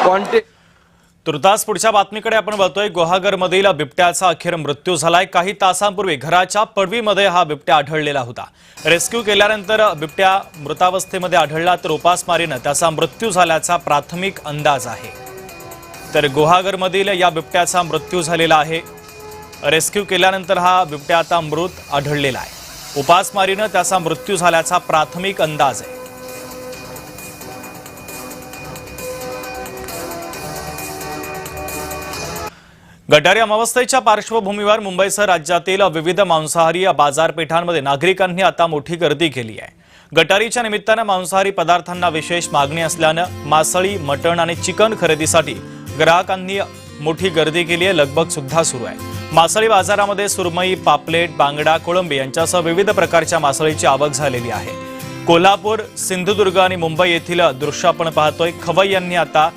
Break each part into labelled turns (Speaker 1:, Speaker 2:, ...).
Speaker 1: Contact
Speaker 2: तुर्तास पुढच्या बातमीकडे आपण बघतोय। गुहागरमधील बिबट्याचा अखेर मृत्यू झालाय। काही तासांपूर्वी घराच्या पडवीमध्ये हा बिबट्या आढळलेला होता। रेस्क्यू केल्यानंतर बिबट्या मृतावस्थेमध्ये आढळला, तर उपासमारीने त्याचा मृत्यू झाल्याचा प्राथमिक अंदाज आहे। तर गुहागरमधील या बिबट्याचा मृत्यू झालेला आहे। रेस्क्यू केल्यानंतर हा बिबट्या आता मृत आढळलेला आहे। उपासमारीने त्याचा मृत्यू झाल्याचा प्राथमिक अंदाज आहे। गटारी अमावस्येच्या पार्श्वभूमीवर मुंबईसह राज्यातील विविध मांसाहारी बाजारपेठांमध्ये नागरिकांनी आता मोठी गर्दी केली आहे। गटारीच्या निमित्ताने मांसाहारी पदार्थांना विशेष मागणी असल्याने मासळी, मटण आणि चिकन खरेदीसाठी ग्राहकांनी मोठी गर्दी केली आहे। लगबग सुद्धा सुरू आहे। मासळी बाजारामध्ये सुरमई, पापलेट, बांगडा, कोळंबी यांच्यासह विविध प्रकारच्या मासळीची आवक झालेली आहे। कोल्हापूर, सिंधुदुर्ग आणि मुंबई येथील दृश्य आपण पाहतोय। खवय्यांनी आता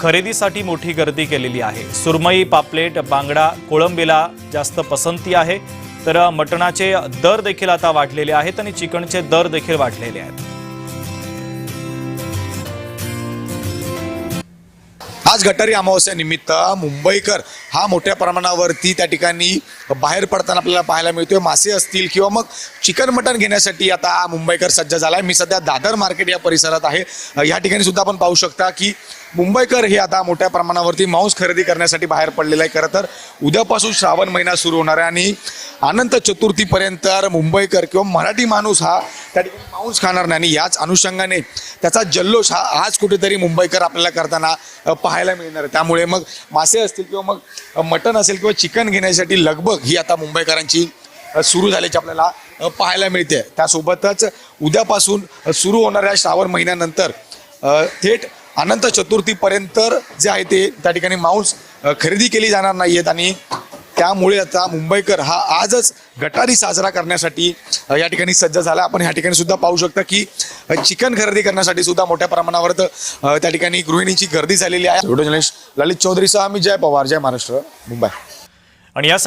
Speaker 2: खरेदीसाठी मोठी गर्दी केलेली आहे। सुरमई, पापलेट, बांगडा, कोळंबीला जास्त पसंती आहे, तर मटणाचे दर देखील आता वाढलेले आहेत आणि चिकनचे दर देखील वाढलेले आहेत।
Speaker 3: आज गटारी अमावस्येनिमित्त मुंबईकर हा मोठ्या प्रमाणावरती त्या ठिकाणी बाहेर पडताना आपल्याला पाहायला मिळतोय। मासे असतील किंवा मग चिकन मटण घेण्यासाठी आता मुंबईकर सज्ज झालाय। मी सध्या दादर मार्केट या परिसरात आहे। या ठिकाणी सुद्धा आपण पाहू शकता की मुंबईकर हे आता मोठ्या प्रमाणावरती मांस खरेदी करण्यासाठी बाहेर पडलेलं आहे। खरं तर उद्यापासून श्रावण महिना सुरू होणार आहे आणि अनंत चतुर्थीपर्यंत मुंबईकर किंवा मराठी माणूस हा त्या ठिकाणी मांस खाणार नाही आणि याच अनुषंगाने त्याचा जल्लोष हा आज कुठेतरी मुंबईकर आपल्याला करताना पाहायला मिळणार आहे। त्यामुळे मग मासे असतील किंवा मग मटण असेल किंवा चिकन घेण्यासाठी लगबग ही आता मुंबईकरांची सुरू झाल्याची आपल्याला पाहायला मिळते। त्यासोबतच उद्यापासून सुरू होणाऱ्या श्रावण महिन्यानंतर थेट अनंत चतुर्थीपर्यंत जे आहे ते त्या ठिकाणी मांस खरेदी केली जाणार नाहीयेत आणि त्यामुळे आता मुंबईकर हा आजच गटारी साजरा करण्यासाठी या ठिकाणी सज्ज झाला। आपण या ठिकाणी सुद्धा पाहू शकता की चिकन खरेदी करण्यासाठी सुद्धा मोठ्या प्रमाणावर त्या ठिकाणी गृहिणींची गर्दी झालेली आहे। व्हिडिओ जर्नलिस्ट ललित चौधरीसह मी जय पवार, जय महाराष्ट्र, मुंबई।
Speaker 2: आणि या